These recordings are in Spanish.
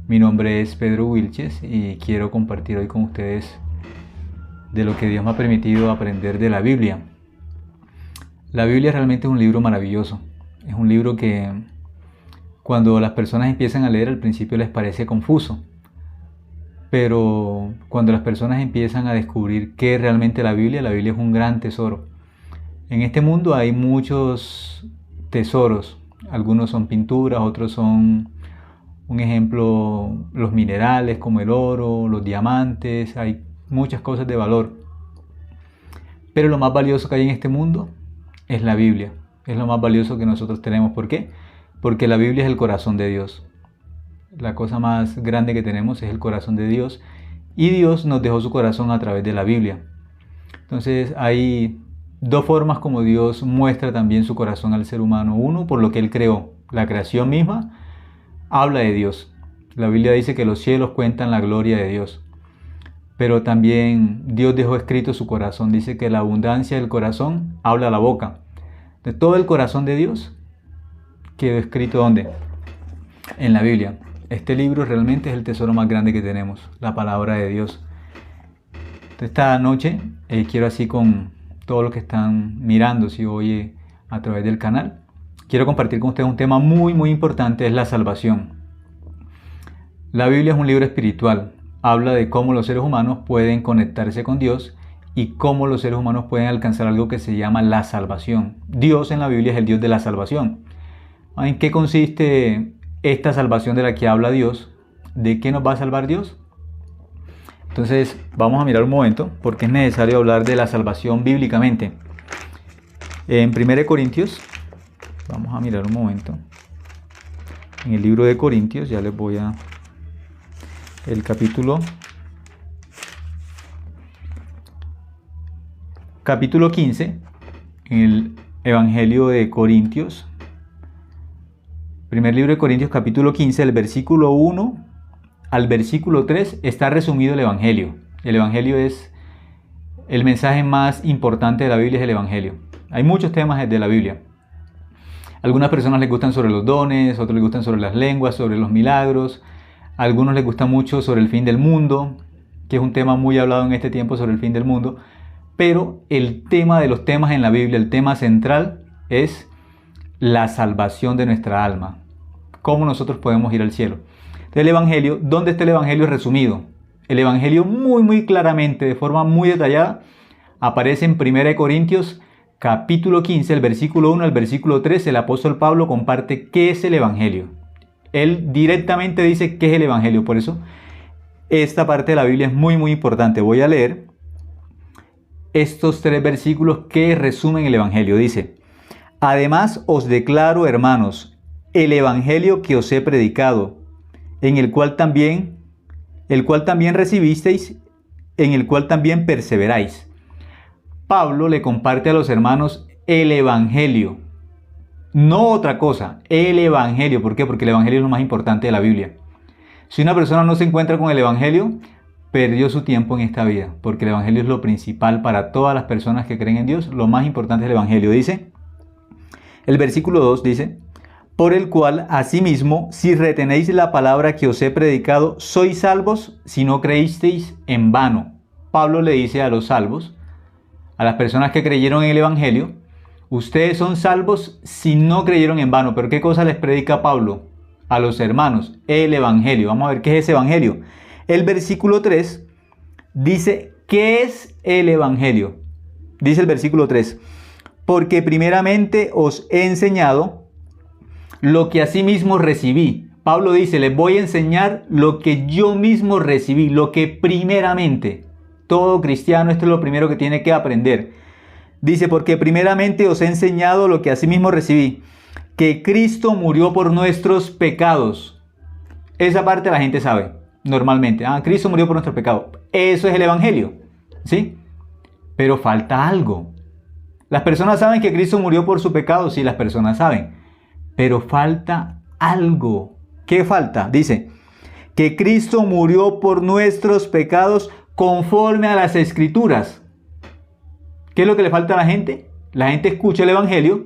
Mi nombre es Pedro Wilches y quiero compartir hoy con ustedes de lo que Dios me ha permitido aprender de la Biblia. La Biblia realmente es un libro maravilloso. Es un libro que cuando las personas empiezan a leer al principio les parece confuso. Pero cuando las personas empiezan a descubrir qué es realmente la Biblia es un gran tesoro. En este mundo hay muchos tesoros. Algunos son pinturas, otros son, un ejemplo, los minerales como el oro, los diamantes. Hay muchas cosas de valor. Pero lo más valioso que hay en este mundo es la Biblia. Es lo más valioso que nosotros tenemos. ¿Por qué? Porque la Biblia es el corazón de Dios. La cosa más grande que tenemos es el corazón de Dios. Y Dios nos dejó su corazón a través de la Biblia. Entonces hay dos formas como Dios muestra también su corazón al ser humano. Uno, por lo que Él creó. La creación misma habla de Dios. La Biblia dice que los cielos cuentan la gloria de Dios. Pero también Dios dejó escrito su corazón. Dice que la abundancia del corazón habla la boca. De todo el corazón de Dios quedó escrito ¿dónde? En la Biblia. Este libro realmente es el tesoro más grande que tenemos, la palabra de Dios. Esta noche quiero así con todos los que están mirando, si oye a través del canal, quiero compartir con ustedes un tema muy importante, es la salvación. La Biblia es un libro espiritual, habla de cómo los seres humanos pueden conectarse con Dios y cómo los seres humanos pueden alcanzar algo que se llama la salvación. Dios en la Biblia es el Dios de la salvación. ¿En qué consiste esta salvación de la que habla Dios? ¿De qué nos va a salvar Dios? Entonces vamos a mirar un momento porque es necesario hablar de la salvación bíblicamente. En 1 Corintios, vamos a mirar un momento. En el libro de Corintios, ya les voy a... El capítulo 15, en el Evangelio de Corintios. Primer libro de Corintios, capítulo 15, el versículo 1 al versículo 3 está resumido el Evangelio. El Evangelio es el mensaje más importante de la Biblia, es el Evangelio. Hay muchos temas de la Biblia. Algunas personas les gustan sobre los dones, otros les gustan sobre las lenguas, sobre los milagros. A algunos les gusta mucho sobre el fin del mundo, que es un tema muy hablado en este tiempo sobre el fin del mundo. Pero el tema de los temas en la Biblia, el tema central es la salvación de nuestra alma. Cómo nosotros podemos ir al cielo. El Evangelio, ¿dónde está el Evangelio resumido? El Evangelio muy claramente, de forma muy detallada, aparece en 1 Corintios capítulo 15, el versículo 1 al versículo 3. El apóstol Pablo comparte qué es el Evangelio. Él directamente dice qué es el Evangelio. Por eso esta parte de la Biblia es muy importante. Voy a leer estos 3 versículos que resumen el Evangelio. Dice: además os declaro, hermanos, el Evangelio que os he predicado, el cual también recibisteis, en el cual también perseveráis. Pablo le comparte a los hermanos el Evangelio, no otra cosa, el Evangelio. ¿Por qué? Porque el Evangelio es lo más importante de la Biblia. Si una persona no se encuentra con el Evangelio, perdió su tiempo en esta vida, porque el Evangelio es lo principal para todas las personas que creen en Dios. Lo más importante es el Evangelio. Dice, el versículo 2 dice: por el cual, asimismo, si retenéis la palabra que os he predicado, sois salvos si no creísteis en vano. Pablo le dice a los salvos, a las personas que creyeron en el Evangelio, ustedes son salvos si no creyeron en vano. ¿Pero qué cosa les predica Pablo a los hermanos? El Evangelio. Vamos a ver qué es ese Evangelio. El versículo 3 dice, ¿qué es el Evangelio? Dice el versículo 3, porque primeramente os he enseñado lo que asimismo recibí. Pablo dice, les voy a enseñar lo que yo mismo recibí, lo que primeramente. Todo cristiano, esto es lo primero que tiene que aprender. Dice, porque primeramente os he enseñado lo que asimismo recibí, que Cristo murió por nuestros pecados. Esa parte la gente sabe normalmente. Cristo murió por nuestros pecados. Eso es el Evangelio, ¿sí? Pero falta algo. Las personas saben que Cristo murió por su pecado, sí, las personas saben. Pero falta algo. ¿Qué falta? Dice, que Cristo murió por nuestros pecados conforme a las Escrituras. ¿Qué es lo que le falta a la gente? La gente escucha el Evangelio,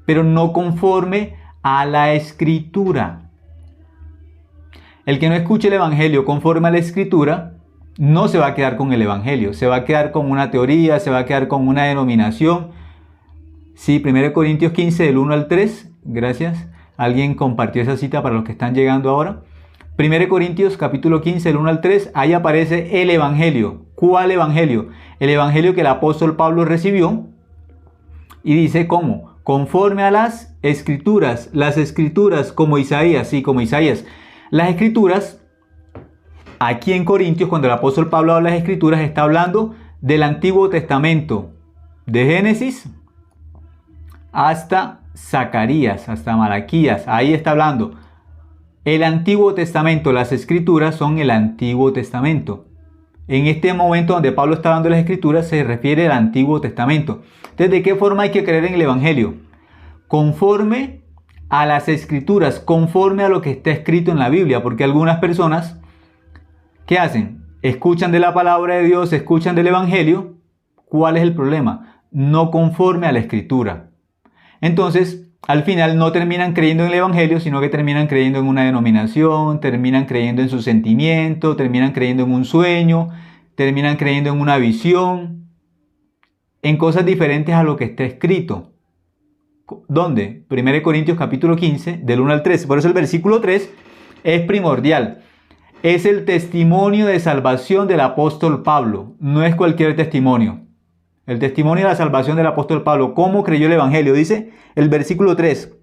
pero no conforme a la Escritura. El que no escuche el Evangelio conforme a la Escritura, no se va a quedar con el Evangelio, se va a quedar con una teoría, se va a quedar con una denominación. Sí, 1 Corintios 15, del 1 al 3, gracias. Alguien compartió esa cita para los que están llegando ahora. 1 Corintios capítulo 15, del 1 al 3, ahí aparece el Evangelio. ¿Cuál Evangelio? El Evangelio que el apóstol Pablo recibió. Y dice, ¿cómo? Conforme a las Escrituras. Las Escrituras como Isaías, sí, como Isaías. Las Escrituras, aquí en Corintios, cuando el apóstol Pablo habla de las Escrituras, está hablando del Antiguo Testamento. De Génesis hasta Zacarías, hasta Malaquías. Ahí está hablando. El Antiguo Testamento, las Escrituras son el Antiguo Testamento. En este momento donde Pablo está hablando de las Escrituras, se refiere al Antiguo Testamento. Entonces, ¿de qué forma hay que creer en el Evangelio? Conforme a las Escrituras, conforme a lo que está escrito en la Biblia, porque algunas personas, ¿qué hacen? Escuchan de la palabra de Dios, escuchan del Evangelio. ¿Cuál es el problema? No conforme a la Escritura. Entonces, al final no terminan creyendo en el Evangelio, sino que terminan creyendo en una denominación, terminan creyendo en su sentimiento, terminan creyendo en un sueño, terminan creyendo en una visión, en cosas diferentes a lo que está escrito. ¿Dónde? 1 Corintios capítulo 15, del 1 al 13. Por eso el versículo 3 es primordial. Es el testimonio de salvación del apóstol Pablo, no es cualquier testimonio. El testimonio de la salvación del apóstol Pablo. ¿Cómo creyó el Evangelio? Dice el versículo 3.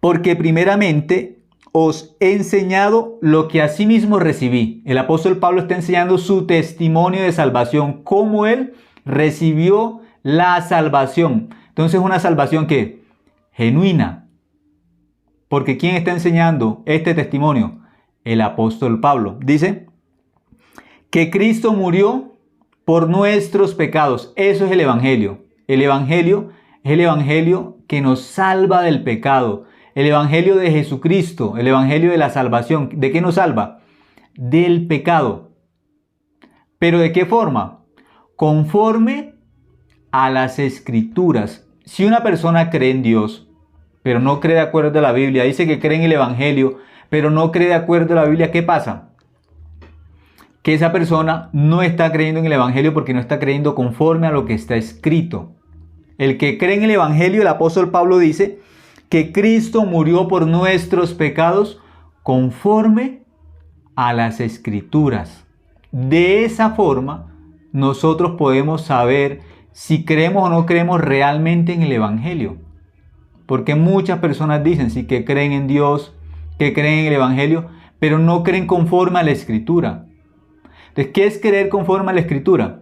Porque primeramente os he enseñado lo que asimismo recibí. El apóstol Pablo está enseñando su testimonio de salvación. Cómo él recibió la salvación. Entonces, una salvación que genuina. Porque ¿quién está enseñando este testimonio? El apóstol Pablo. Dice que Cristo murió por nuestros pecados. Eso es el Evangelio. El Evangelio es el Evangelio que nos salva del pecado. El Evangelio de Jesucristo, el Evangelio de la salvación. ¿De qué nos salva? Del pecado. ¿Pero de qué forma? Conforme a las Escrituras. Si una persona cree en Dios, pero no cree de acuerdo a la Biblia, dice que cree en el Evangelio, pero no cree de acuerdo a la Biblia, ¿qué pasa? Que esa persona no está creyendo en el Evangelio porque no está creyendo conforme a lo que está escrito. El que cree en el Evangelio, el apóstol Pablo dice que Cristo murió por nuestros pecados conforme a las Escrituras. De esa forma, nosotros podemos saber si creemos o no creemos realmente en el Evangelio. Porque muchas personas dicen sí que creen en Dios, que creen en el Evangelio, pero no creen conforme a la Escritura. Entonces, ¿qué es creer conforme a la Escritura?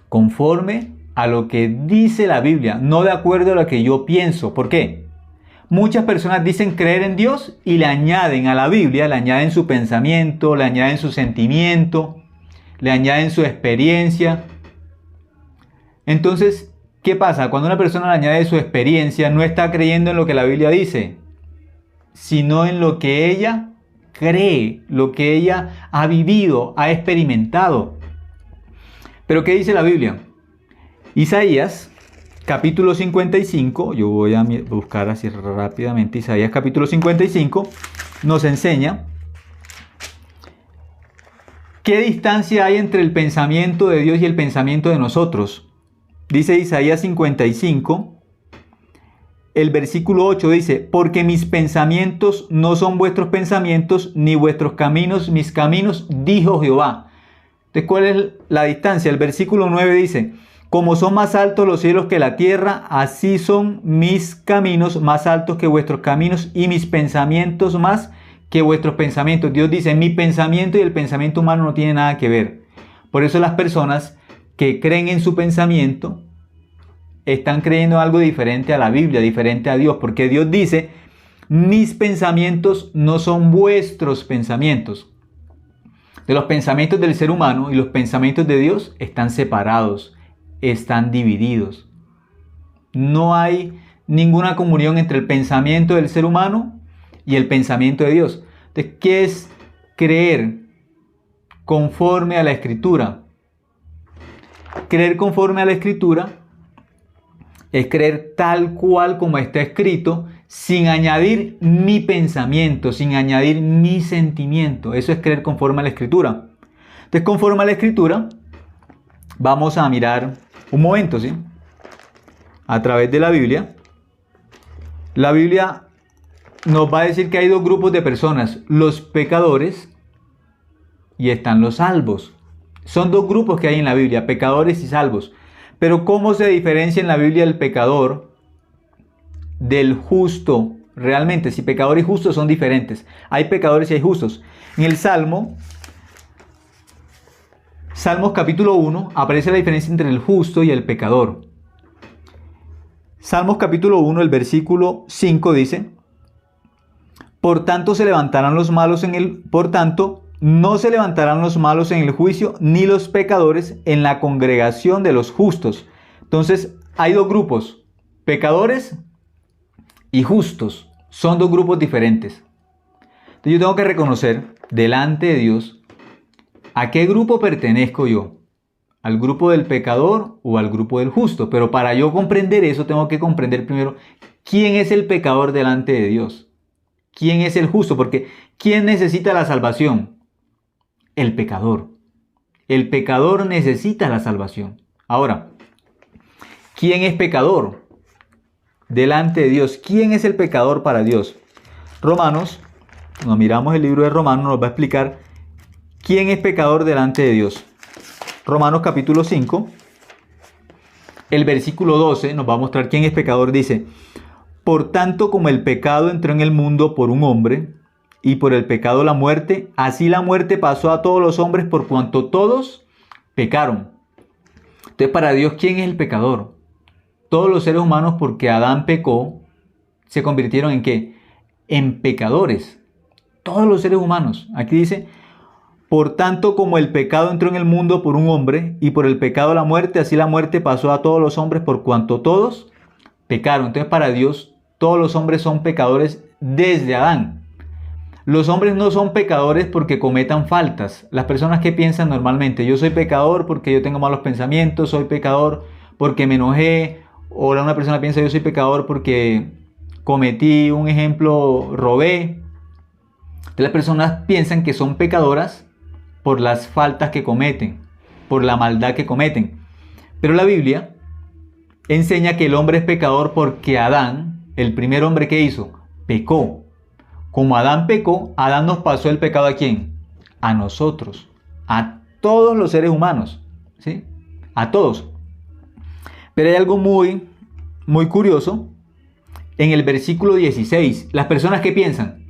Conforme a lo que dice la Biblia, no de acuerdo a lo que yo pienso. ¿Por qué? Muchas personas dicen creer en Dios y le añaden a la Biblia, le añaden su pensamiento, le añaden su sentimiento, le añaden su experiencia. Entonces, ¿qué pasa? Cuando una persona le añade su experiencia, no está creyendo en lo que la Biblia dice, sino en lo que ella cree, lo que ella ha vivido, ha experimentado. ¿Pero qué dice la Biblia? Isaías, capítulo 55, yo voy a buscar así rápidamente, Isaías capítulo 55, nos enseña qué distancia hay entre el pensamiento de Dios y el pensamiento de nosotros. Dice Isaías 55, el versículo 8 dice, porque mis pensamientos no son vuestros pensamientos, ni vuestros caminos mis caminos, dijo Jehová. Entonces, ¿cuál es la distancia? El versículo 9 dice, como son más altos los cielos que la tierra, así son mis caminos más altos que vuestros caminos y mis pensamientos más que vuestros pensamientos. Dios dice, mi pensamiento y el pensamiento humano no tienen nada que ver. Por eso las personas que creen en su pensamiento están creyendo algo diferente a la Biblia, diferente a Dios, porque Dios dice, mis pensamientos no son vuestros pensamientos. De los pensamientos del ser humano y los pensamientos de Dios están separados, están divididos. No hay ninguna comunión entre el pensamiento del ser humano y el pensamiento de Dios. Entonces, ¿qué es creer conforme a la Escritura? Creer conforme a la Escritura es creer tal cual como está escrito, sin añadir mi pensamiento, sin añadir mi sentimiento. Eso es creer conforme a la Escritura. Entonces, conforme a la Escritura, vamos a mirar un momento, ¿sí? A través de la Biblia nos va a decir que hay dos grupos de personas, los pecadores y están los salvos. Son dos grupos que hay en la Biblia, pecadores y salvos. Pero ¿cómo se diferencia en la Biblia el pecador del justo? Realmente, si pecador y justo son diferentes. Hay pecadores y hay justos. En el Salmos capítulo 1 aparece la diferencia entre el justo y el pecador. Salmos capítulo 1, el versículo 5 dice: Por tanto no se levantarán los malos en el juicio, ni los pecadores en la congregación de los justos. Entonces, hay dos grupos, pecadores y justos. Son dos grupos diferentes. Entonces, yo tengo que reconocer delante de Dios a qué grupo pertenezco yo. ¿Al grupo del pecador o al grupo del justo? Pero para yo comprender eso, tengo que comprender primero quién es el pecador delante de Dios. ¿Quién es el justo? Porque ¿quién necesita la salvación? El pecador. El pecador necesita la salvación. Ahora, ¿quién es pecador delante de Dios? ¿Quién es el pecador para Dios? Romanos, cuando miramos el libro de Romanos, nos va a explicar quién es pecador delante de Dios. Romanos capítulo 5, el versículo 12 nos va a mostrar quién es pecador. Dice: Por tanto, como el pecado entró en el mundo por un hombre, y por el pecado la muerte, así la muerte pasó a todos los hombres por cuanto todos pecaron. Entonces, para Dios, ¿quién es el pecador? Todos los seres humanos, porque Adán pecó, se convirtieron ¿en qué? En pecadores. Todos los seres humanos. Aquí dice: Por tanto, como el pecado entró en el mundo por un hombre, y por el pecado la muerte, así la muerte pasó a todos los hombres por cuanto todos pecaron. Entonces, para Dios, todos los hombres son pecadores desde Adán. Los hombres no son pecadores porque cometan faltas. Las personas que piensan normalmente: yo soy pecador porque yo tengo malos pensamientos, soy pecador porque me enojé, o una persona piensa: yo soy pecador porque cometí un ejemplo, robé. Entonces, las personas piensan que son pecadoras por las faltas que cometen, por la maldad que cometen. Pero la Biblia enseña que el hombre es pecador porque Adán, el primer hombre que hizo, pecó. Como Adán pecó, Adán nos pasó el pecado ¿a quién? A nosotros, a todos los seres humanos, ¿sí? A todos. Pero hay algo muy curioso en el versículo 16. Las personas que piensan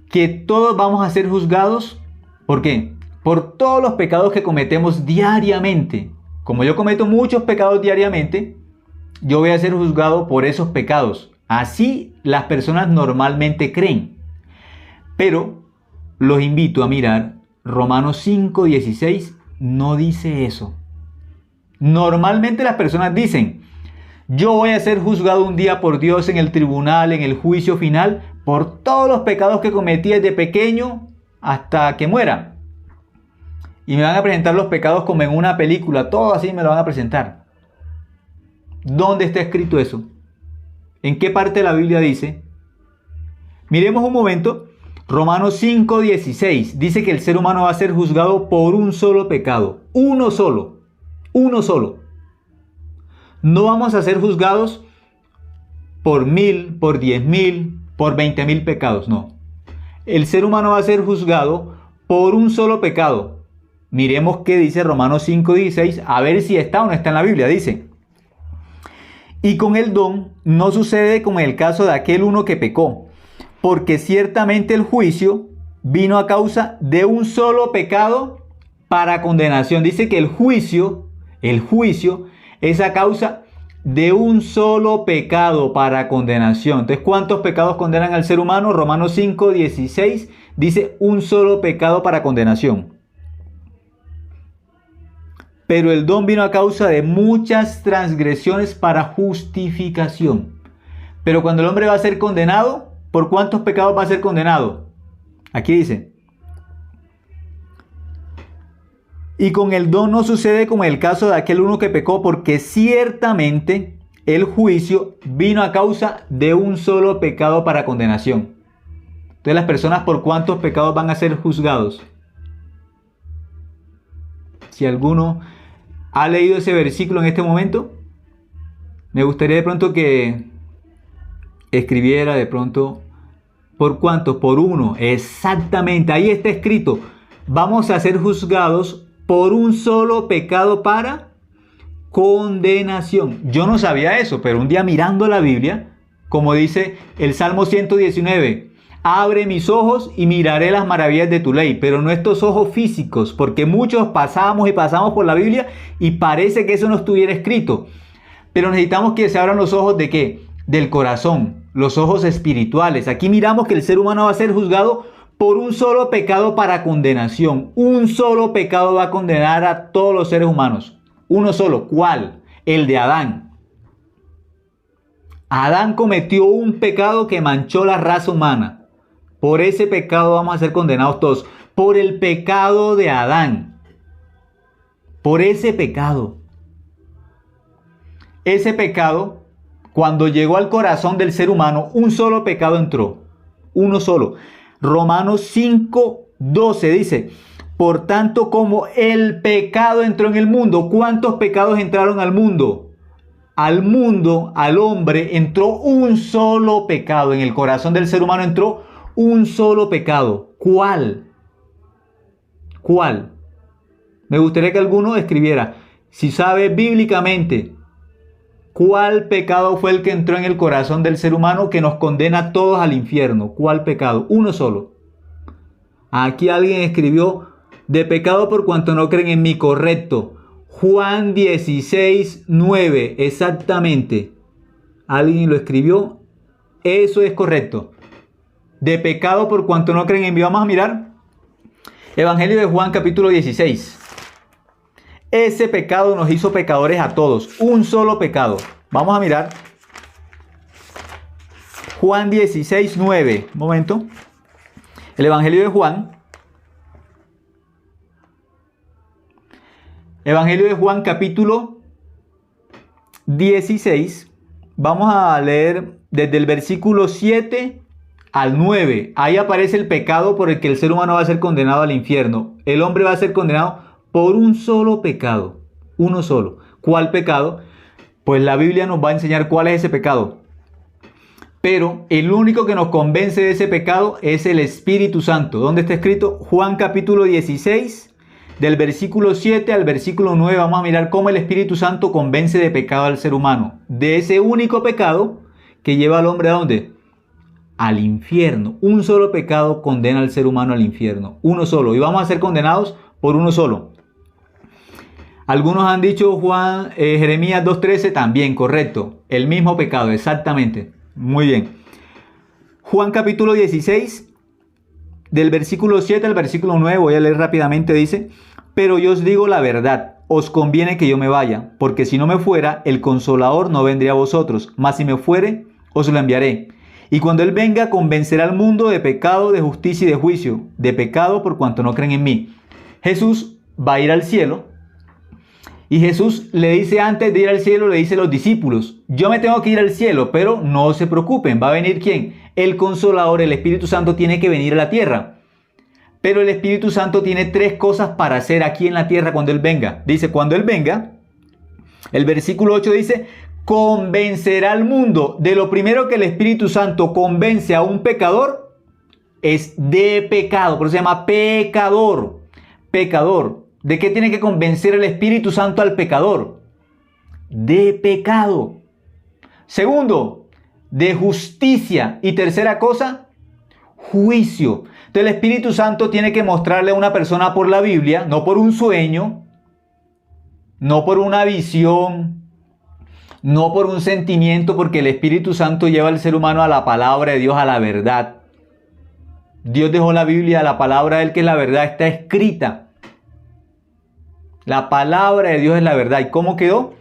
que todos vamos a ser juzgados, ¿por qué? Por todos los pecados que cometemos diariamente. Como yo cometo muchos pecados diariamente, yo voy a ser juzgado por esos pecados. Así las personas normalmente creen. Pero los invito a mirar Romanos 5:16. No dice eso. Normalmente las personas dicen: yo voy a ser juzgado un día por Dios en el tribunal, en el juicio final, por todos los pecados que cometí desde pequeño hasta que muera. Y me van a presentar los pecados como en una película. Todo así me lo van a presentar. ¿Dónde está escrito eso? ¿En qué parte de la Biblia dice? Miremos un momento. Romanos 5:16 dice que el ser humano va a ser juzgado por un solo pecado. Uno solo. Uno solo. No vamos a ser juzgados por 1000, por 10,000, por 20,000 pecados. No. El ser humano va a ser juzgado por un solo pecado. Miremos qué dice Romanos 5:16. A ver si está o no está en la Biblia. Dice: Y con el don no sucede como en el caso de aquel uno que pecó, porque ciertamente el juicio vino a causa de un solo pecado para condenación. Dice que el juicio es a causa de un solo pecado para condenación. Entonces, ¿cuántos pecados condenan al ser humano? Romanos 5:16 dice un solo pecado para condenación. Pero el don vino a causa de muchas transgresiones para justificación. Pero cuando el hombre va a ser condenado, ¿por cuántos pecados va a ser condenado? Aquí dice: y con el don no sucede como en el caso de aquel uno que pecó, porque ciertamente el juicio vino a causa de un solo pecado para condenación. Entonces, las personas, ¿por cuántos pecados van a ser juzgados? Si alguno ha leído ese versículo en este momento, me gustaría de pronto que escribiera de pronto, ¿por cuántos? Por uno. Exactamente, ahí está escrito. Vamos a ser juzgados por un solo pecado para condenación. Yo no sabía eso, pero un día mirando la Biblia, como dice el Salmo 119, abre mis ojos y miraré las maravillas de tu ley, pero no estos ojos físicos, porque muchos pasamos por la Biblia y parece que eso no estuviera escrito. Pero necesitamos que se abran los ojos ¿de qué? Del corazón, los ojos espirituales. Aquí miramos que el ser humano va a ser juzgado por un solo pecado para condenación. Un solo pecado va a condenar a todos los seres humanos. Uno solo. ¿Cuál? El de Adán. Adán cometió un pecado que manchó la raza humana. Por ese pecado vamos a ser condenados todos. Por el pecado de Adán. Por ese pecado. Ese pecado, cuando llegó al corazón del ser humano, un solo pecado entró. Uno solo. Romanos 5:12 dice, por tanto como el pecado entró en el mundo, ¿cuántos pecados entraron al mundo? Al mundo, al hombre, entró un solo pecado. En el corazón del ser humano entró un solo pecado. ¿Cuál? ¿Cuál? Me gustaría que alguno escribiera, si sabe bíblicamente, ¿cuál pecado fue el que entró en el corazón del ser humano que nos condena a todos al infierno? ¿Cuál pecado? Uno solo. Aquí alguien escribió, de pecado por cuanto no creen en mí. Correcto. Juan 16:9. Exactamente. Alguien lo escribió. Eso es correcto. De pecado por cuanto no creen en mí. Vamos a mirar Evangelio de Juan capítulo 16. Ese pecado nos hizo pecadores a todos. Un solo pecado. Vamos a mirar. Juan 16:9. Un momento. El Evangelio de Juan. Evangelio de Juan capítulo 16. Vamos a leer desde el versículo 7 al 9. Ahí aparece el pecado por el que el ser humano va a ser condenado al infierno. El hombre va a ser condenado por un solo pecado. Uno solo. ¿Cuál pecado? Pues la Biblia nos va a enseñar cuál es ese pecado. Pero el único que nos convence de ese pecado es el Espíritu Santo. ¿Dónde está escrito? Juan capítulo 16, del versículo 7 al versículo 9. Vamos a mirar cómo el Espíritu Santo convence de pecado al ser humano. De ese único pecado que lleva al hombre ¿a dónde? Al infierno. Un solo pecado condena al ser humano al infierno. Uno solo. Y vamos a ser condenados por uno solo. Algunos han dicho Jeremías 2:13, también correcto. El mismo pecado, exactamente. Muy bien. Juan capítulo 16, del versículo 7 al versículo 9, voy a leer rápidamente, dice, pero yo os digo la verdad, os conviene que yo me vaya, porque si no me fuera, el Consolador no vendría a vosotros, mas si me fuere, os lo enviaré. Y cuando Él venga, convencerá al mundo de pecado, de justicia y de juicio, de pecado por cuanto no creen en mí. Jesús va a ir al cielo. Y Jesús le dice antes de ir al cielo, le dice a los discípulos, yo me tengo que ir al cielo, pero no se preocupen, ¿va a venir quién? El Consolador, el Espíritu Santo tiene que venir a la tierra. Pero el Espíritu Santo tiene 3 cosas para hacer aquí en la tierra cuando Él venga. Dice, cuando Él venga, el versículo 8 dice, convencerá al mundo. De lo primero que el Espíritu Santo convence a un pecador es de pecado, por eso se llama pecador. Pecador. ¿De qué tiene que convencer el Espíritu Santo al pecador? De pecado. Segundo, de justicia. Y tercera cosa, juicio. Entonces el Espíritu Santo tiene que mostrarle a una persona por la Biblia, no por un sueño, no por una visión, no por un sentimiento, porque el Espíritu Santo lleva al ser humano a la palabra de Dios, a la verdad. Dios dejó la Biblia, la palabra de Él, que es la verdad, está escrita. La palabra de Dios es la verdad. ¿Y cómo quedó?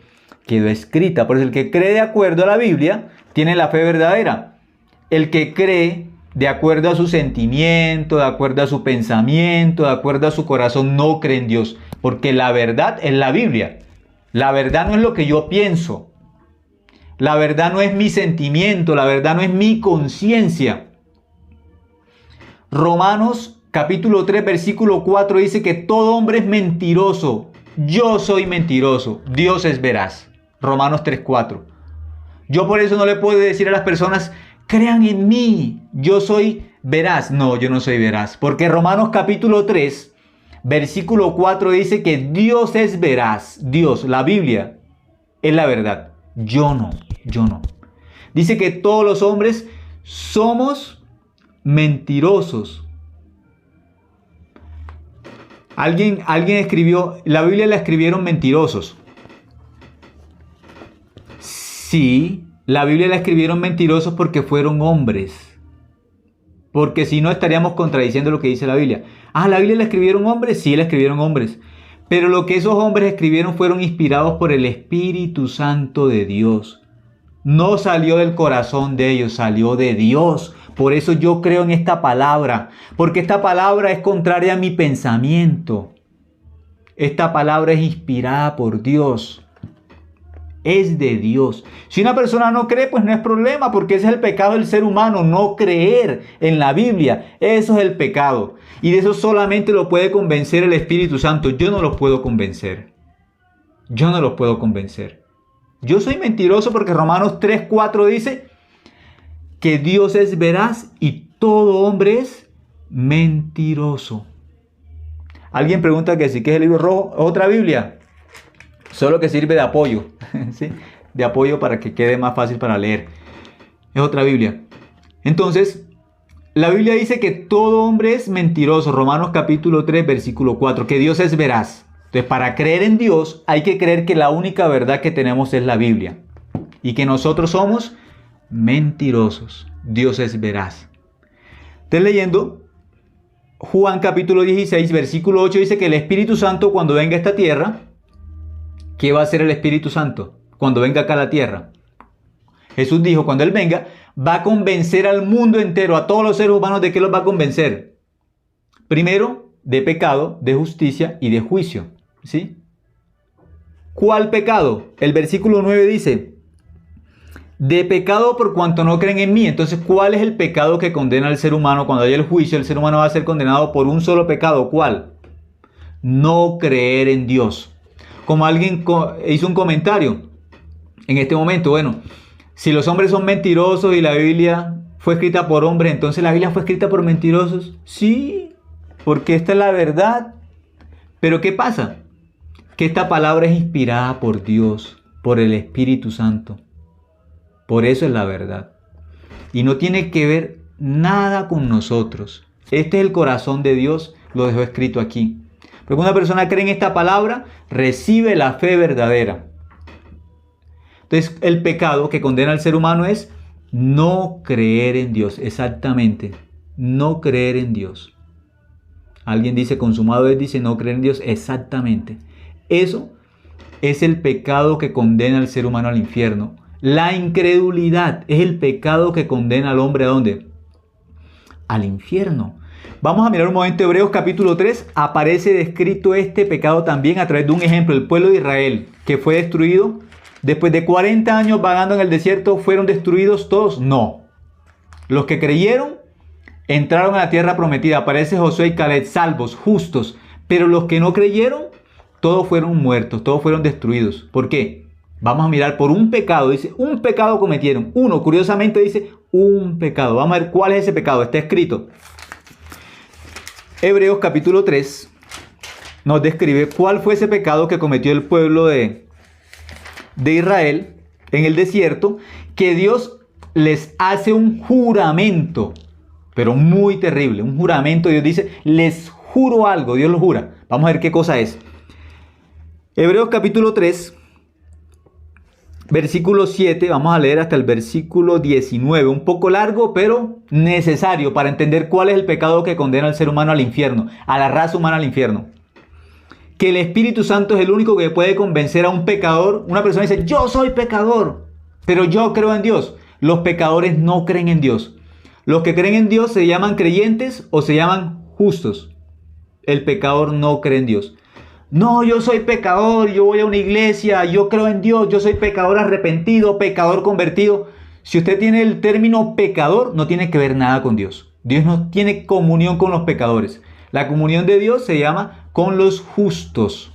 Quedó escrita. Por eso el que cree de acuerdo a la Biblia tiene la fe verdadera. El que cree de acuerdo a su sentimiento, de acuerdo a su pensamiento, de acuerdo a su corazón, no cree en Dios. Porque la verdad es la Biblia. La verdad no es lo que yo pienso. La verdad no es mi sentimiento, la verdad no es mi conciencia. Romanos capítulo 3, versículo 4 dice que todo hombre es mentiroso. Yo soy mentiroso, Dios es veraz. Romanos 3, 4. Yo por eso no le puedo decir a las personas, crean en mí, yo soy veraz. No, yo no soy veraz. Porque Romanos capítulo 3, versículo 4 dice que Dios es veraz. Dios, la Biblia, es la verdad. Yo no. Dice que todos los hombres somos mentirosos. Alguien escribió, la Biblia la escribieron mentirosos. Sí, la Biblia la escribieron mentirosos porque fueron hombres. Porque si no estaríamos contradiciendo lo que dice la Biblia. ¿La Biblia la escribieron hombres? Sí, la escribieron hombres. Pero lo que esos hombres escribieron fueron inspirados por el Espíritu Santo de Dios. No salió del corazón de ellos, salió de Dios. Por eso yo creo en esta palabra, porque esta palabra es contraria a mi pensamiento. Esta palabra es inspirada por Dios. Es de Dios. Si una persona no cree, pues no es problema, porque ese es el pecado del ser humano, no creer en la Biblia. Eso es el pecado. Y de eso solamente lo puede convencer el Espíritu Santo. Yo no los puedo convencer. Yo soy mentiroso porque Romanos 3, 4 dice que Dios es veraz y todo hombre es mentiroso. Alguien pregunta que si ¿qué es el libro rojo? ¿Otra Biblia? Solo que sirve de apoyo, ¿sí? De apoyo para que quede más fácil para leer. Es otra Biblia. Entonces, la Biblia dice que todo hombre es mentiroso. Romanos capítulo 3, versículo 4. Que Dios es veraz. Entonces, para creer en Dios hay que creer que la única verdad que tenemos es la Biblia. Y que nosotros somos mentirosos. Dios es veraz. Estoy leyendo Juan capítulo 16, versículo 8. Dice que el Espíritu Santo cuando venga a esta tierra... ¿Qué va a hacer el Espíritu Santo cuando venga acá a la tierra? Jesús dijo, cuando Él venga, va a convencer al mundo entero, a todos los seres humanos, ¿de qué los va a convencer? Primero, de pecado, de justicia y de juicio. ¿Sí? ¿Cuál pecado? El versículo 9 dice, de pecado por cuanto no creen en mí. Entonces, ¿cuál es el pecado que condena al ser humano? Cuando haya el juicio, el ser humano va a ser condenado por un solo pecado. ¿Cuál? No creer en Dios. Como alguien hizo un comentario en este momento, bueno, si los hombres son mentirosos y la Biblia fue escrita por hombres, entonces la Biblia fue escrita por mentirosos. Sí, porque esta es la verdad. Pero ¿qué pasa? Que esta palabra es inspirada por Dios, por el Espíritu Santo. Por eso es la verdad. Y no tiene que ver nada con nosotros. Este es el corazón de Dios, lo dejó escrito aquí. Porque una persona cree en esta palabra, recibe la fe verdadera. Entonces, el pecado que condena al ser humano es no creer en Dios. Exactamente, no creer en Dios. Alguien dice, consumado es, dice, no creer en Dios. Exactamente. Eso es el pecado que condena al ser humano al infierno. La incredulidad es el pecado que condena al hombre ¿a dónde? Al infierno. Vamos a mirar un momento Hebreos capítulo 3. Aparece descrito este pecado también a través de un ejemplo. El pueblo de Israel que fue destruido. Después de 40 años vagando en el desierto, ¿fueron destruidos todos? No. Los que creyeron entraron a la tierra prometida. Aparece Josué y Caleb, salvos, justos. Pero los que no creyeron, todos fueron muertos, todos fueron destruidos. ¿Por qué? Vamos a mirar por un pecado. Dice, un pecado cometieron. Uno, curiosamente dice, un pecado. Vamos a ver cuál es ese pecado. Está escrito. Hebreos capítulo 3 nos describe cuál fue ese pecado que cometió el pueblo de Israel en el desierto, que Dios les hace un juramento, pero muy terrible, un juramento. Dios dice, les juro algo, Dios lo jura. Vamos a ver qué cosa es. Hebreos capítulo 3, versículo 7, vamos a leer hasta el versículo 19, un poco largo, pero necesario para entender cuál es el pecado que condena al ser humano al infierno, a la raza humana al infierno. Que el Espíritu Santo es el único que puede convencer a un pecador. Una persona dice, yo soy pecador, pero yo creo en Dios. Los pecadores no creen en Dios. Los que creen en Dios se llaman creyentes o se llaman justos. El pecador no cree en Dios. No, yo soy pecador, yo voy a una iglesia, yo creo en Dios, yo soy pecador arrepentido, pecador convertido. Si usted tiene el término pecador, no tiene que ver nada con Dios. Dios no tiene comunión con los pecadores. La comunión de Dios se llama con los justos,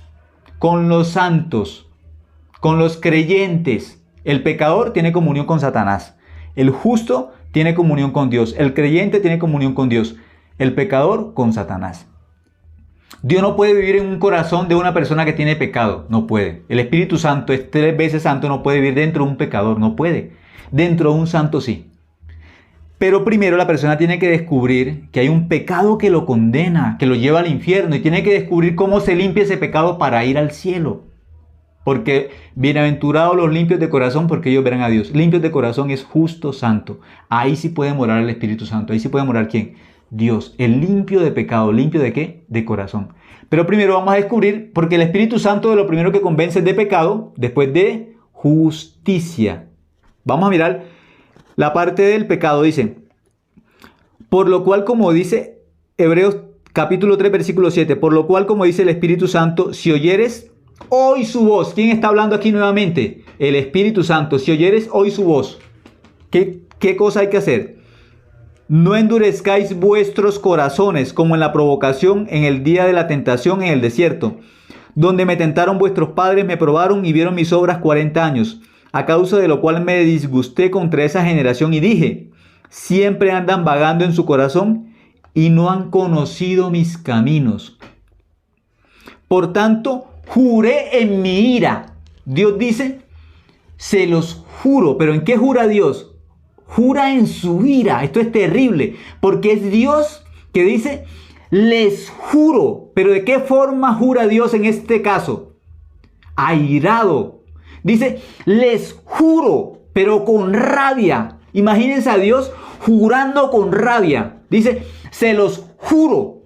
con los santos, con los creyentes. El pecador tiene comunión con Satanás. El justo tiene comunión con Dios. El creyente tiene comunión con Dios. El pecador con Satanás. Dios no puede vivir en un corazón de una persona que tiene pecado. No puede. El Espíritu Santo es 3 veces santo. No puede vivir dentro de un pecador. No puede. Dentro de un santo sí. Pero primero la persona tiene que descubrir que hay un pecado que lo condena, que lo lleva al infierno. Y tiene que descubrir cómo se limpia ese pecado para ir al cielo. Porque bienaventurados los limpios de corazón, porque ellos verán a Dios. Limpios de corazón es justo, santo. Ahí sí puede morar el Espíritu Santo. Ahí sí puede morar ¿quién? Dios. El limpio de pecado. ¿Limpio de qué? De corazón. Pero primero vamos a descubrir, porque el Espíritu Santo de lo primero que convence es de pecado, después de justicia. Vamos a mirar la parte del pecado. Dice, por lo cual, como dice Hebreos capítulo 3, versículo 7, por lo cual, como dice el Espíritu Santo, si oyeres hoy su voz. ¿Quién está hablando aquí nuevamente? El Espíritu Santo. Si oyeres hoy su voz, ¿qué cosa hay que hacer? No endurezcáis vuestros corazones como en la provocación en el día de la tentación en el desierto, donde me tentaron vuestros padres, me probaron y vieron mis obras 40 años, a causa de lo cual me disgusté contra esa generación y dije, siempre andan vagando en su corazón y no han conocido mis caminos. Por tanto, juré en mi ira. Dios dice, se los juro. ¿Pero en qué jura Dios? Jura en su ira. Esto es terrible, porque es Dios que dice, les juro. ¿Pero de qué forma jura Dios en este caso? Airado. Dice, les juro, pero con rabia. Imagínense a Dios jurando con rabia. Dice, se los juro.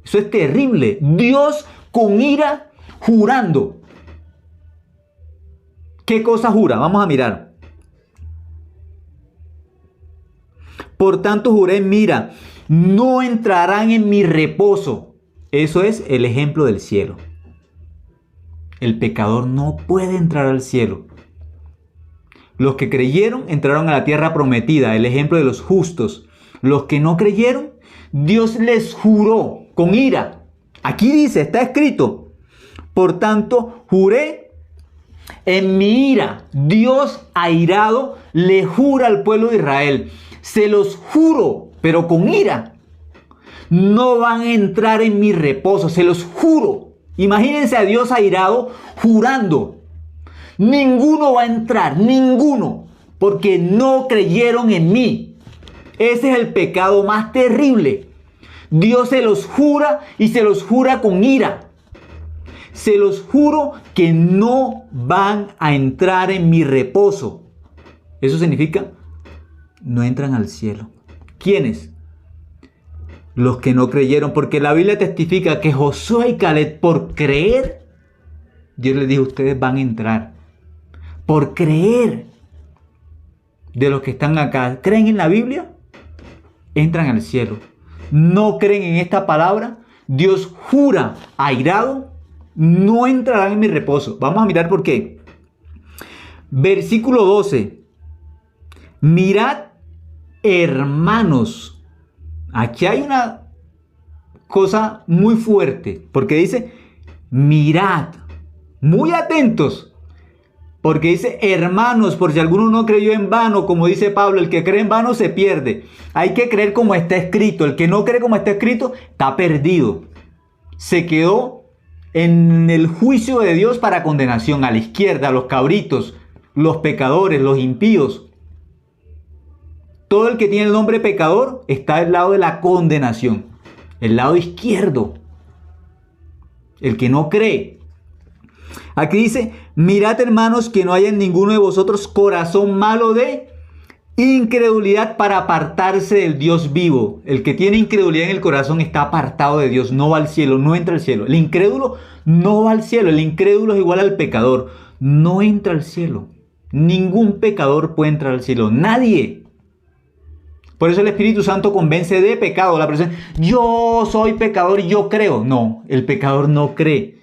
Eso es terrible. Dios con ira jurando. ¿Qué cosa jura? Vamos a mirar. Por tanto juré, mira, no entrarán en mi reposo. Eso es el ejemplo del cielo. El pecador no puede entrar al cielo. Los que creyeron entraron a la tierra prometida, el ejemplo de los justos. Los que no creyeron, Dios les juró con ira. Aquí dice, está escrito. Por tanto, juré en mi ira. Dios airado le jura al pueblo de Israel. Se los juro, pero con ira. No van a entrar en mi reposo, se los juro. Imagínense a Dios airado jurando. Ninguno va a entrar, ninguno, porque no creyeron en mí. Ese es el pecado más terrible. Dios se los jura y se los jura con ira. Se los juro que no van a entrar en mi reposo. Eso significa, no entran al cielo. ¿Quiénes? Los que no creyeron, porque la Biblia testifica que Josué y Caleb, por creer, Dios les dijo, ustedes van a entrar. Por creer. De los que están acá, ¿creen en la Biblia? Entran al cielo. No creen en esta palabra, Dios jura airado, no entrarán en mi reposo. Vamos a mirar por qué. Versículo 12. Mirad, hermanos. Aquí hay una cosa muy fuerte, porque dice, mirad, muy atentos, porque dice, hermanos, por si alguno no creyó en vano, como dice Pablo, el que cree en vano se pierde. Hay que creer como está escrito. El que no cree como está escrito, está perdido. Se quedó en el juicio de Dios para condenación, a la izquierda, los cabritos, los pecadores, los impíos. Todo el que tiene el nombre pecador está del lado de la condenación, el lado izquierdo, el que no cree. Aquí dice, mirad hermanos que no haya en ninguno de vosotros corazón malo de incredulidad para apartarse del Dios vivo. El que tiene incredulidad en el corazón está apartado de Dios, no va al cielo, no entra al cielo. El incrédulo no va al cielo, el incrédulo es igual al pecador, no entra al cielo. Ningún pecador puede entrar al cielo, nadie. Por eso el Espíritu Santo convence de pecado. La persona, yo soy pecador y yo creo. No, el pecador no cree.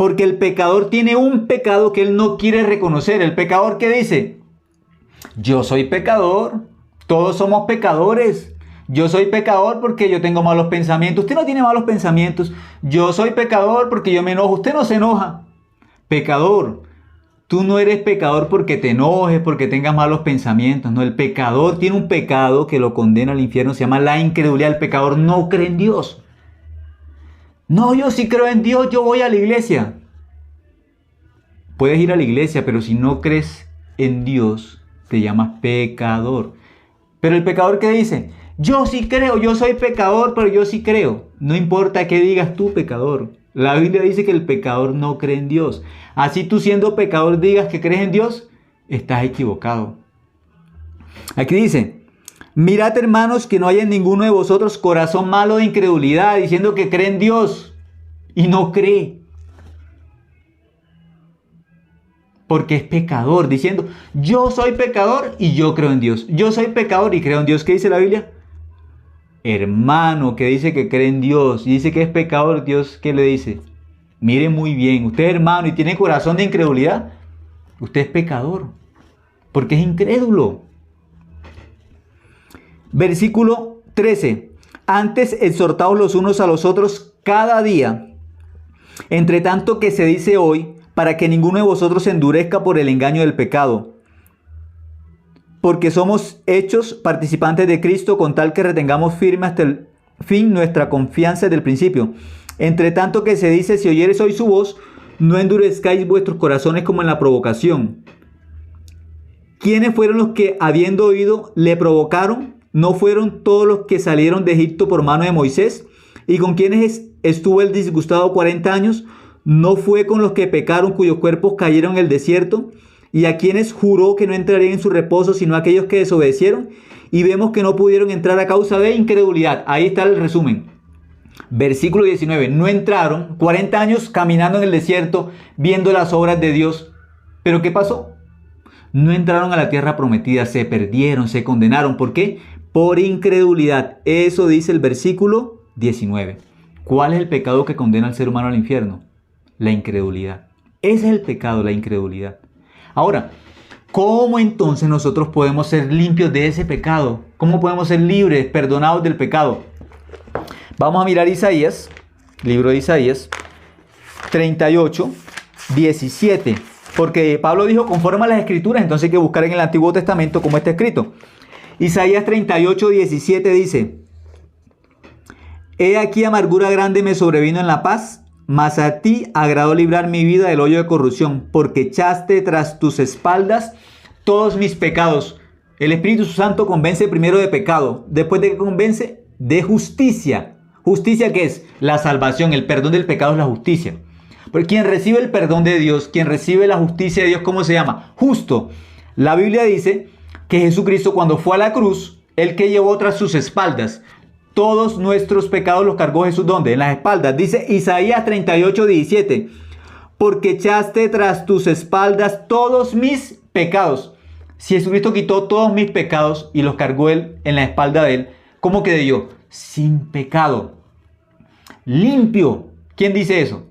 Porque el pecador tiene un pecado que él no quiere reconocer. El pecador que dice, yo soy pecador, todos somos pecadores. Yo soy pecador porque yo tengo malos pensamientos. Usted no tiene malos pensamientos. Yo soy pecador porque yo me enojo. Usted no se enoja. Pecador. Tú no eres pecador porque te enojes, porque tengas malos pensamientos. No, el pecador tiene un pecado que lo condena al infierno. Se llama la incredulidad. El pecador no cree en Dios. No, yo sí creo en Dios. Yo voy a la iglesia. Puedes ir a la iglesia, pero si no crees en Dios, te llamas pecador. Pero el pecador que dice, yo sí creo, yo soy pecador, pero yo sí creo. No importa qué digas tú, pecador. La Biblia dice que el pecador no cree en Dios. Así tú siendo pecador digas que crees en Dios, estás equivocado. Aquí dice, mirad hermanos que no haya en ninguno de vosotros corazón malo de incredulidad, diciendo que cree en Dios y no cree. Porque es pecador, diciendo, yo soy pecador y yo creo en Dios. Yo soy pecador y creo en Dios. ¿Qué dice la Biblia? Hermano que dice que cree en Dios y dice que es pecador, Dios, ¿qué le dice? Mire muy bien, usted es hermano y tiene corazón de incredulidad, usted es pecador, porque es incrédulo. Versículo 13. Antes exhortaos los unos a los otros cada día, entre tanto que se dice hoy, para que ninguno de vosotros se endurezca por el engaño del pecado. Porque somos hechos participantes de Cristo con tal que retengamos firme hasta el fin nuestra confianza desde el principio. Entre tanto que se dice, si oyeres hoy su voz, no endurezcáis vuestros corazones como en la provocación. ¿Quiénes fueron los que, habiendo oído, le provocaron? ¿No fueron todos los que salieron de Egipto por mano de Moisés? ¿Y con quienes estuvo el disgustado 40 años? ¿No fue con los que pecaron, cuyos cuerpos cayeron en el desierto? ¿Y a quienes juró que no entrarían en su reposo, sino a aquellos que desobedecieron? Y vemos que no pudieron entrar a causa de incredulidad. Ahí está el resumen. Versículo 19. No entraron, 40 años caminando en el desierto, viendo las obras de Dios. ¿Pero qué pasó? No entraron a la tierra prometida, se perdieron, se condenaron. ¿Por qué? Por incredulidad. Eso dice el versículo 19. ¿Cuál es el pecado que condena al ser humano al infierno? La incredulidad. Ese es el pecado, la incredulidad. Ahora, ¿cómo entonces nosotros podemos ser limpios de ese pecado? ¿Cómo podemos ser libres, perdonados del pecado? Vamos a mirar Isaías, libro de Isaías 38, 17. Porque Pablo dijo conforme a las escrituras, entonces hay que buscar en el Antiguo Testamento cómo está escrito. Isaías 38, 17 dice, he aquí amargura grande me sobrevino en la paz, mas a ti agradó librar mi vida del hoyo de corrupción, porque echaste tras tus espaldas todos mis pecados. El Espíritu Santo convence primero de pecado, después de que convence de justicia. ¿Justicia qué es? La salvación, el perdón del pecado es la justicia. Porque quien recibe el perdón de Dios, quien recibe la justicia de Dios, ¿cómo se llama? Justo. La Biblia dice que Jesucristo cuando fue a la cruz, el que llevó tras sus espaldas todos nuestros pecados los cargó Jesús. ¿Dónde? En las espaldas. Dice Isaías 38, 17. Porque echaste tras tus espaldas todos mis pecados. Si Jesucristo quitó todos mis pecados y los cargó Él en la espalda de Él, ¿cómo quedé yo? Sin pecado. Limpio. ¿Quién dice eso?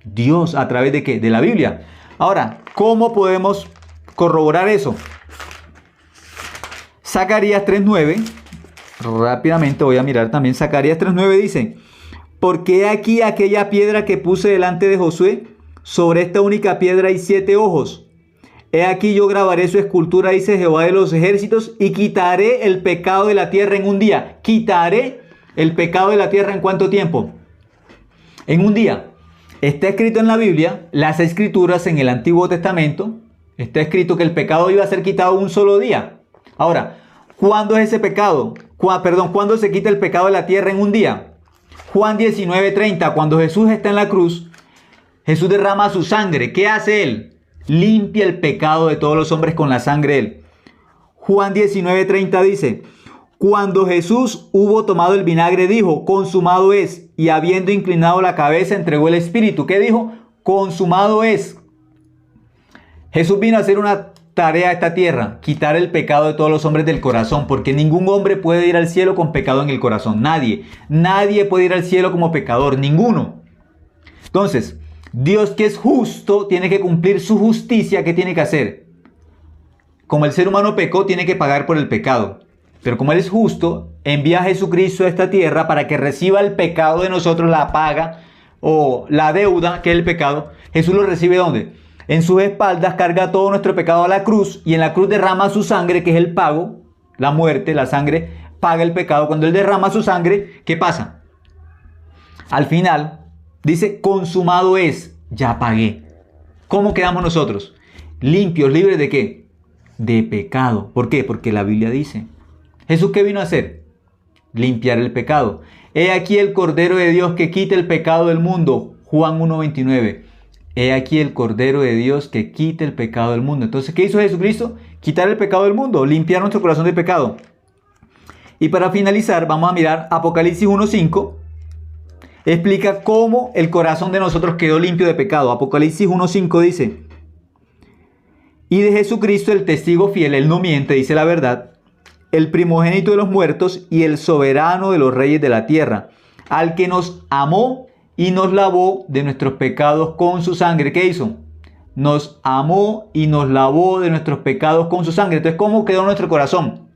Dios. ¿A través de qué? De la Biblia. Ahora, ¿cómo podemos corroborar eso? Zacarías 3:9. Rápidamente voy a mirar también. Zacarías 3:9 dice, porque aquí aquella piedra que puse delante de Josué, sobre esta única piedra hay 7 ojos. He aquí yo grabaré su escultura, dice Jehová de los ejércitos, y quitaré el pecado de la tierra en un día. ¿Quitaré el pecado de la tierra en cuánto tiempo? En un día. Está escrito en la Biblia, las escrituras en el Antiguo Testamento, está escrito que el pecado iba a ser quitado un solo día. Ahora, ¿cuándo es ese pecado? ¿Cuándo se quita el pecado de la tierra en un día? Juan 19:30, cuando Jesús está en la cruz, Jesús derrama su sangre. ¿Qué hace Él? Limpia el pecado de todos los hombres con la sangre de Él. Juan 19:30 dice, cuando Jesús hubo tomado el vinagre, dijo, consumado es, y habiendo inclinado la cabeza, entregó el Espíritu. ¿Qué dijo? Consumado es. Jesús vino a hacer una tarea a esta tierra, quitar el pecado de todos los hombres del corazón, porque ningún hombre puede ir al cielo con pecado en el corazón. Nadie puede ir al cielo como pecador, ninguno. Entonces, Dios, que es justo, tiene que cumplir su justicia. ¿Qué tiene que hacer? Como el ser humano pecó, tiene que pagar por el pecado. Pero como Él es justo, envía a Jesucristo a esta tierra para que reciba el pecado de nosotros, la paga o la deuda, que es el pecado. Jesús lo recibe ¿dónde? En sus espaldas, carga todo nuestro pecado a la cruz y en la cruz derrama su sangre, que es el pago, la muerte, la sangre paga el pecado. Cuando Él derrama su sangre, ¿qué pasa? Al final dice, consumado es, ya pagué. ¿Cómo quedamos nosotros? Limpios, libres ¿de qué? De pecado. ¿Por qué? Porque la Biblia dice. ¿Jesús qué vino a hacer? Limpiar el pecado. He aquí el Cordero de Dios que quita el pecado del mundo. Juan 1:29. He aquí el Cordero de Dios que quita el pecado del mundo. Entonces, ¿qué hizo Jesucristo? Quitar el pecado del mundo, limpiar nuestro corazón de pecado. Y para finalizar, vamos a mirar Apocalipsis 1:5. Explica cómo el corazón de nosotros quedó limpio de pecado. Apocalipsis 1:5 dice: y de Jesucristo el testigo fiel, Él no miente, dice la verdad, el primogénito de los muertos y el soberano de los reyes de la tierra, al que nos amó y nos lavó de nuestros pecados con su sangre. ¿Qué hizo? Nos amó y nos lavó de nuestros pecados con su sangre. Entonces, ¿cómo quedó nuestro corazón?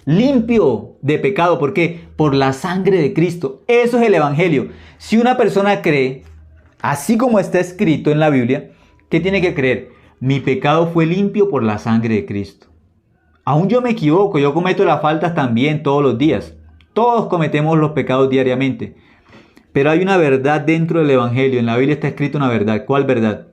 Limpio de pecado. ¿Por qué? Por la sangre de Cristo. Eso es el Evangelio. Si una persona cree, así como está escrito en la Biblia, ¿qué tiene que creer? Mi pecado fue limpio por la sangre de Cristo. Aún yo me equivoco, yo cometo las faltas también todos los días. Todos cometemos los pecados diariamente. Pero hay una verdad dentro del Evangelio. En la Biblia está escrita una verdad. ¿Cuál verdad?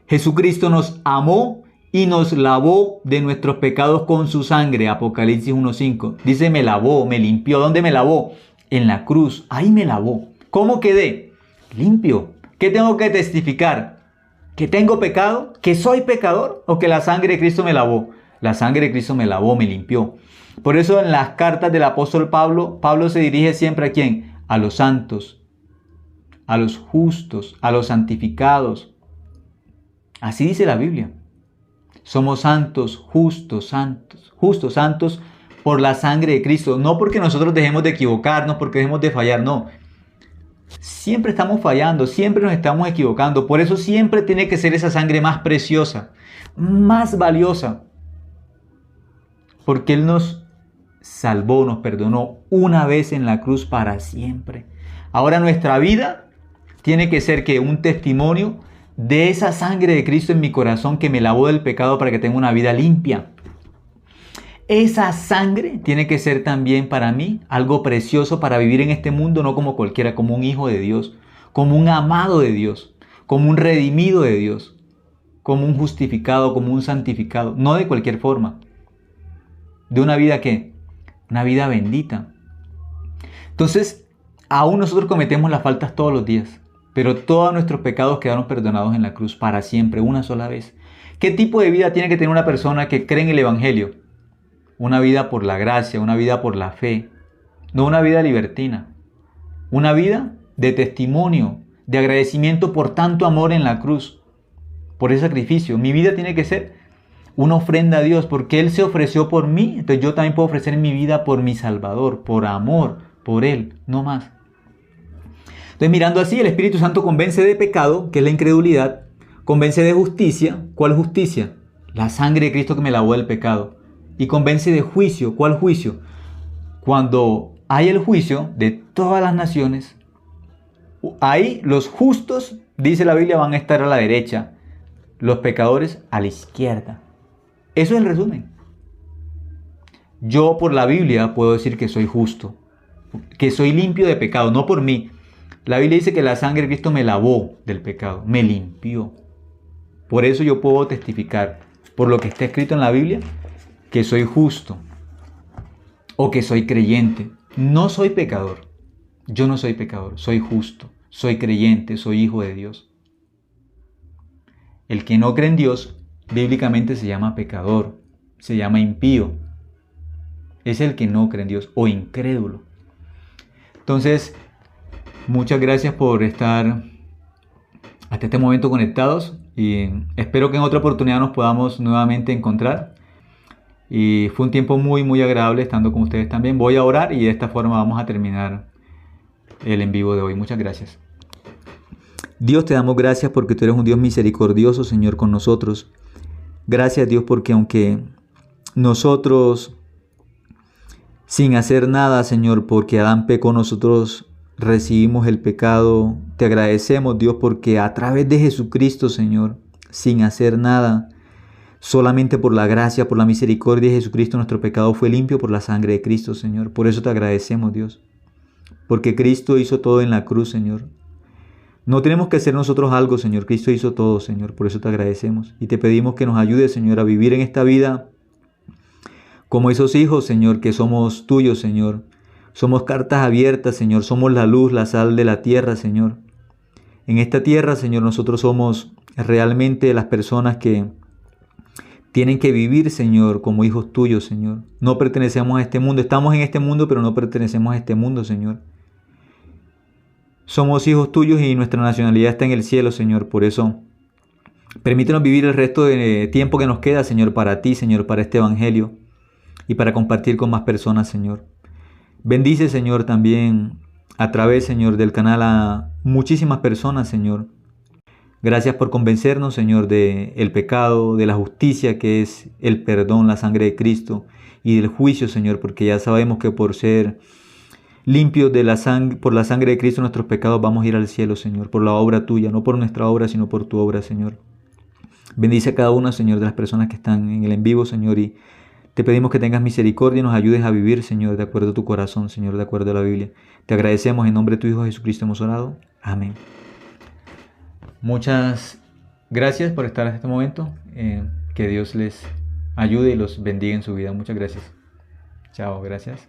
Jesucristo nos amó y nos lavó de nuestros pecados con su sangre. Apocalipsis 1:5. Dice, me lavó, me limpió. ¿Dónde me lavó? En la cruz. Ahí me lavó. ¿Cómo quedé? Limpio. ¿Qué tengo que testificar? ¿Que tengo pecado? ¿Que soy pecador? ¿O que la sangre de Cristo me lavó? La sangre de Cristo me lavó, me limpió. Por eso en las cartas del apóstol Pablo, Pablo se dirige siempre ¿a quién? A los santos, a los justos, a los santificados. Así dice la Biblia. Somos santos, justos, santos por la sangre de Cristo. No porque nosotros dejemos de equivocarnos, porque dejemos de fallar, no. Siempre estamos fallando, siempre nos estamos equivocando. Por eso siempre tiene que ser esa sangre más preciosa, más valiosa. Porque Él nos salvó, nos perdonó una vez en la cruz para siempre. Ahora nuestra vida tiene que ser que un testimonio de esa sangre de Cristo en mi corazón que me lavó del pecado para que tenga una vida limpia. Esa sangre tiene que ser también para mí algo precioso para vivir en este mundo, no como cualquiera, como un hijo de Dios, como un amado de Dios, como un redimido de Dios, como un justificado, como un santificado, no de cualquier forma. ¿De una vida qué? Una vida bendita. Entonces, aún nosotros cometemos las faltas todos los días, pero todos nuestros pecados quedaron perdonados en la cruz para siempre, una sola vez. ¿Qué tipo de vida tiene que tener una persona que cree en el Evangelio? Una vida por la gracia, una vida por la fe, no una vida libertina. Una vida de testimonio, de agradecimiento por tanto amor en la cruz, por ese sacrificio. Mi vida tiene que ser una ofrenda a Dios, porque Él se ofreció por mí, entonces yo también puedo ofrecer mi vida por mi Salvador, por amor, por Él, no más. Entonces, mirando así, el Espíritu Santo convence de pecado, que es la incredulidad, convence de justicia. ¿Cuál justicia? La sangre de Cristo que me lavó del pecado. Y convence de juicio. ¿Cuál juicio? Cuando hay el juicio de todas las naciones, ahí los justos, dice la Biblia, van a estar a la derecha, los pecadores a la izquierda. Eso es el resumen. Yo por la Biblia puedo decir que soy justo, que soy limpio de pecado, no por mí. La Biblia dice que la sangre de Cristo me lavó del pecado, me limpió. Por eso yo puedo testificar, por lo que está escrito en la Biblia, que soy justo o que soy creyente. No soy pecador. Yo no soy pecador, soy justo, soy creyente, soy hijo de Dios. El que no cree en Dios, bíblicamente se llama pecador, se llama impío. Es el que no cree en Dios o incrédulo. Entonces, muchas gracias por estar hasta este momento conectados y espero que en otra oportunidad nos podamos nuevamente encontrar. Y fue un tiempo muy agradable estando con ustedes también. Voy a orar y de esta forma vamos a terminar el en vivo de hoy. Muchas gracias. Dios, te damos gracias porque tú eres un Dios misericordioso, Señor, con nosotros. Gracias, Dios, porque aunque nosotros, sin hacer nada, Señor, porque Adán pecó, nosotros recibimos el pecado. Te agradecemos, Dios, porque a través de Jesucristo, Señor, sin hacer nada, solamente por la gracia, por la misericordia de Jesucristo, nuestro pecado fue limpio por la sangre de Cristo, Señor. Por eso te agradecemos, Dios, porque Cristo hizo todo en la cruz, Señor. No tenemos que hacer nosotros algo, Señor. Cristo hizo todo, Señor. Por eso te agradecemos. Y te pedimos que nos ayudes, Señor, a vivir en esta vida como esos hijos, Señor, que somos tuyos, Señor. Somos cartas abiertas, Señor. Somos la luz, la sal de la tierra, Señor. En esta tierra, Señor, nosotros somos realmente las personas que tienen que vivir, Señor, como hijos tuyos, Señor. No pertenecemos a este mundo. Estamos en este mundo, pero no pertenecemos a este mundo, Señor. Somos hijos tuyos y nuestra nacionalidad está en el cielo, Señor. Por eso, permítenos vivir el resto de tiempo que nos queda, Señor, para ti, Señor, para este evangelio y para compartir con más personas, Señor. Bendice, Señor, también a través, Señor, del canal a muchísimas personas, Señor. Gracias por convencernos, Señor, del pecado, de la justicia que es el perdón, la sangre de Cristo y del juicio, Señor, porque ya sabemos que por ser limpios por la sangre de Cristo nuestros pecados vamos a ir al cielo, Señor, por la obra tuya, no por nuestra obra, sino por tu obra, Señor. Bendice a cada una, Señor, de las personas que están en el en vivo, Señor, y te pedimos que tengas misericordia y nos ayudes a vivir, Señor, de acuerdo a tu corazón, Señor, de acuerdo a la Biblia. Te agradecemos en nombre de tu Hijo Jesucristo hemos orado. Amén. Muchas gracias por estar en este momento. Que Dios les ayude y los bendiga en su vida. Muchas gracias. Chao, gracias.